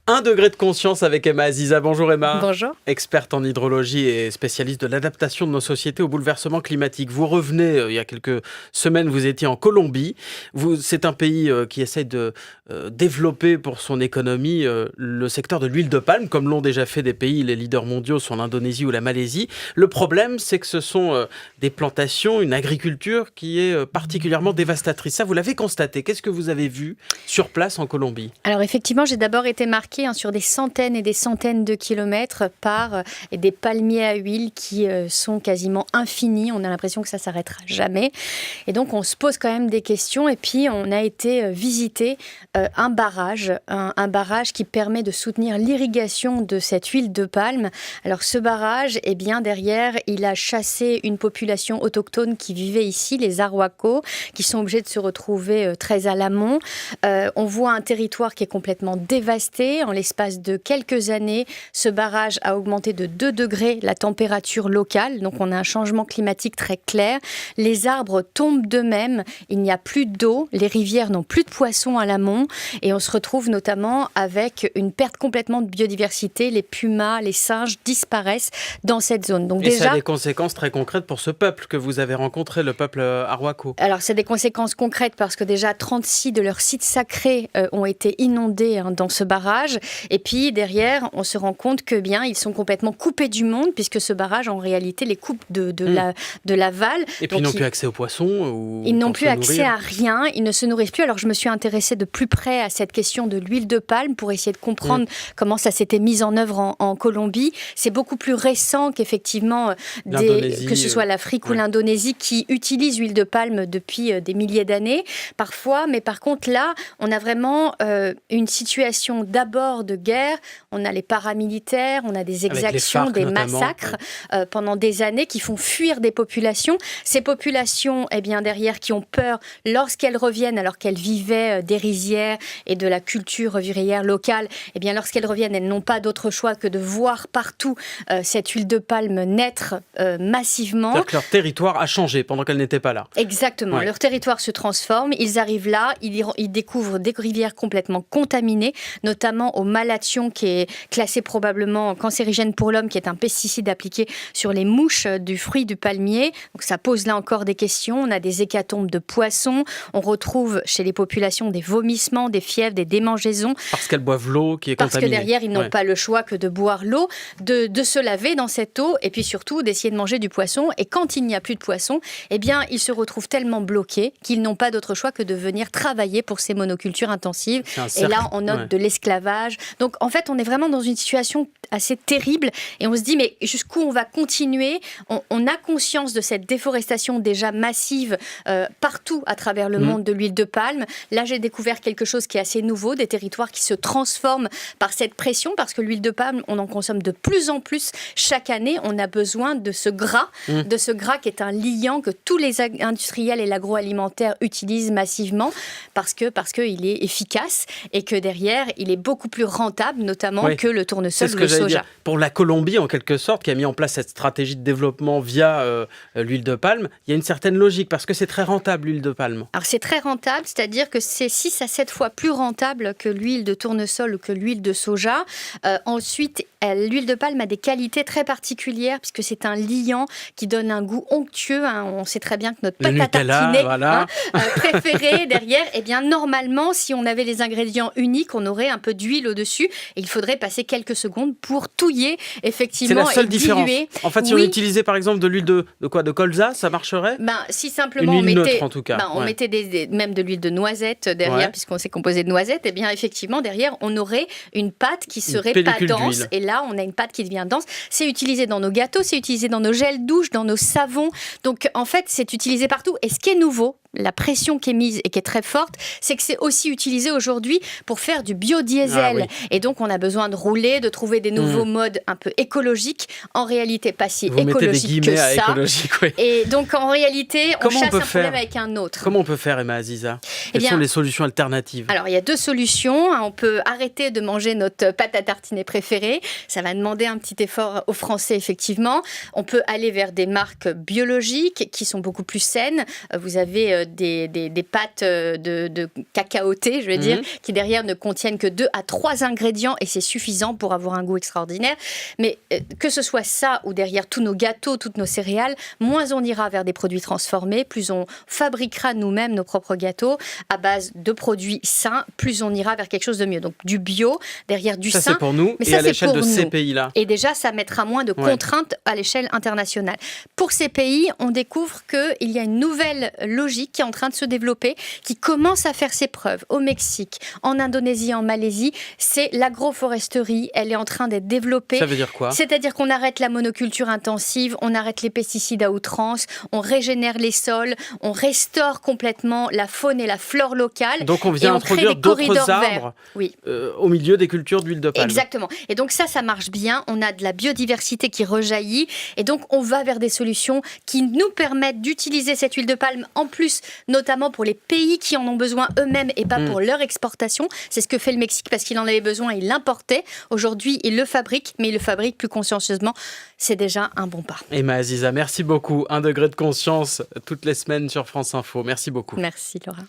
1 degré de conscience avec Emma Aziza. Bonjour Emma. Bonjour. Experte en hydrologie et spécialiste de l'adaptation de nos sociétés au bouleversement climatique. Vous revenez, il y a quelques semaines, vous étiez en Colombie. C'est un pays qui essaie de développer pour son économie le secteur de l'huile de palme, comme l'ont déjà fait des pays, les leaders mondiaux sont l'Indonésie ou la Malaisie. Le problème, c'est que ce sont des plantations, une agriculture qui est particulièrement dévastatrice. Ça, vous l'avez constaté. Qu'est-ce que vous avez vu sur place en Colombie ? Alors effectivement, j'ai d'abord été marquée sur des centaines et des centaines de kilomètres par des palmiers à huile qui sont quasiment infinis. On a l'impression que ça ne s'arrêtera jamais. Et donc, on se pose quand même des questions. Et puis, on a été visiter un barrage qui permet de soutenir l'irrigation de cette huile de palme. Alors, ce barrage, eh bien, derrière, il a chassé une population autochtone qui vivait ici, les Arhuacos, qui sont obligés de se retrouver très à l'amont. On voit un territoire qui est complètement dévasté. En l'espace de quelques années, ce barrage a augmenté de 2 degrés la température locale. Donc, on a un changement climatique très clair. Les arbres tombent d'eux-mêmes. Il n'y a plus d'eau. Les rivières n'ont plus de poissons à l'amont. Et on se retrouve notamment avec une perte complètement de biodiversité. Les pumas, les singes disparaissent dans cette zone. Donc, ça a des conséquences très concrètes pour ce peuple que vous avez rencontré, le peuple Arhuaco. Alors, c'est des conséquences concrètes parce que déjà 36 de leurs sites sacrés ont été inondés dans ce barrage. Et puis derrière, on se rend compte que ils sont complètement coupés du monde puisque ce barrage, en réalité, les coupe de l'aval. Et puis donc, ils n'ont plus accès aux poissons. Ils n'ont plus accès à rien. Ils ne se nourrissent plus. Alors je me suis intéressée de plus près à cette question de l'huile de palme pour essayer de comprendre comment ça s'était mis en œuvre en Colombie. C'est beaucoup plus récent qu'effectivement que ce soit l'Afrique ou l'Indonésie qui utilisent l'huile de palme depuis des milliers d'années parfois. Mais par contre là, on a vraiment une situation d'abord de guerre. On a les paramilitaires, on a des exactions, des massacres pendant des années qui font fuir des populations. Ces populations, derrière, qui ont peur lorsqu'elles reviennent, alors qu'elles vivaient des rizières et de la culture vivrière locale, lorsqu'elles reviennent, elles n'ont pas d'autre choix que de voir partout cette huile de palme naître massivement. C'est-à-dire que leur territoire a changé pendant qu'elle n'était pas là. Exactement. Leur territoire se transforme. Ils arrivent là, ils découvrent des rivières complètement contaminées, notamment au malathion qui est classé probablement cancérigène pour l'homme, qui est un pesticide appliqué sur les mouches du fruit du palmier. Donc ça pose là encore des questions. On a des hécatombes de poissons. On retrouve chez les populations des vomissements, des fièvres, des démangeaisons. Parce qu'elles boivent l'eau qui est contaminée. Parce que derrière, ils n'ont pas le choix que de boire l'eau, de se laver dans cette eau et puis surtout d'essayer de manger du poisson. Et quand il n'y a plus de poisson, ils se retrouvent tellement bloqués qu'ils n'ont pas d'autre choix que de venir travailler pour ces monocultures intensives. Et là, on note de l'esclavage. Donc, en fait, on est vraiment dans une situation assez terrible et on se dit, mais jusqu'où on va continuer ? On a conscience de cette déforestation déjà massive partout à travers le monde de l'huile de palme. Là, j'ai découvert quelque chose qui est assez nouveau, des territoires qui se transforment par cette pression, parce que l'huile de palme, on en consomme de plus en plus chaque année. On a besoin de ce gras, qui est un liant que tous les industriels et l'agroalimentaire utilisent massivement parce qu'il est efficace et que derrière, il est beaucoup plus rentable, notamment que le tournesol ou le soja. Dire. Pour la Colombie, en quelque sorte, qui a mis en place cette stratégie de développement via l'huile de palme, il y a une certaine logique parce que c'est très rentable, l'huile de palme. Alors c'est très rentable, c'est-à-dire que c'est 6 à 7 fois plus rentable que l'huile de tournesol ou que l'huile de soja. Ensuite, l'huile de palme a des qualités très particulières puisque c'est un liant qui donne un goût onctueux. On sait très bien que notre pâte à tartiner préférée derrière, normalement, si on avait les ingrédients uniques, on aurait un peu d'huile au-dessus et il faudrait passer quelques secondes pour touiller, effectivement, c'est la seule différence. Diluer. En fait, si on utilisait par exemple de l'huile de colza, ça marcherait ? Si simplement une huile neutre, en tout cas. On mettait même de l'huile de noisette derrière, puisqu'on s'est composé de noisettes, effectivement, derrière, on aurait une pâte qui serait pas dense. D'huile. Et là, on a une pâte qui devient dense. C'est utilisé dans nos gâteaux, c'est utilisé dans nos gels douche, dans nos savons. Donc, en fait, c'est utilisé partout. Et ce qui est nouveau, la pression qui est mise et qui est très forte, c'est que c'est aussi utilisé aujourd'hui pour faire du biodiesel. Et donc, on a besoin de rouler, de trouver des nouveaux modes un peu écologiques. En réalité, pas si écologiques que ça. Et donc, en réalité, on chasse un problème avec un autre. Comment on peut faire, Emma Aziza ? Quelles sont les solutions alternatives ? Alors, il y a 2 solutions. On peut arrêter de manger notre pâte à tartiner préférée. Ça va demander un petit effort aux Français, effectivement. On peut aller vers des marques biologiques qui sont beaucoup plus saines. Vous avez des pâtes de cacaoté, je veux dire, qui derrière ne contiennent que 2 à 3 ingrédients et c'est suffisant pour avoir un goût extraordinaire. Mais que ce soit ça ou derrière tous nos gâteaux, toutes nos céréales, moins on ira vers des produits transformés, plus on fabriquera nous-mêmes nos propres gâteaux à base de produits sains, plus on ira vers quelque chose de mieux. Donc du bio, derrière du sain. Ça c'est pour nous mais et ça, à l'échelle de ces nous. pays-là. Et déjà, ça mettra moins de contraintes à l'échelle internationale. Pour ces pays, on découvre qu'il y a une nouvelle logique qui est en train de se développer, qui commence à faire ses preuves au Mexique, en Indonésie, en Malaisie. C'est l'agroforesterie, elle est en train d'être développée. Ça veut dire quoi ? C'est-à-dire qu'on arrête la monoculture intensive, on arrête les pesticides à outrance, on régénère les sols, on restaure complètement la faune et la flore locale. Donc on vient introduire d'autres arbres au milieu des cultures d'huile de palme. Exactement. Et donc ça marche bien. On a de la biodiversité qui rejaillit. Et donc on va vers des solutions qui nous permettent d'utiliser cette huile de palme, en plus notamment pour les pays qui en ont besoin eux-mêmes et pas pour leur exportation. C'est ce que fait le Mexique parce qu'il en avait besoin, il l'importait. Aujourd'hui, il le fabrique, mais il le fabrique plus consciencieusement. C'est déjà un bon pas. Emma Aziza, merci beaucoup. 1 degré de conscience toutes les semaines sur France Info. Merci beaucoup. Merci Laura.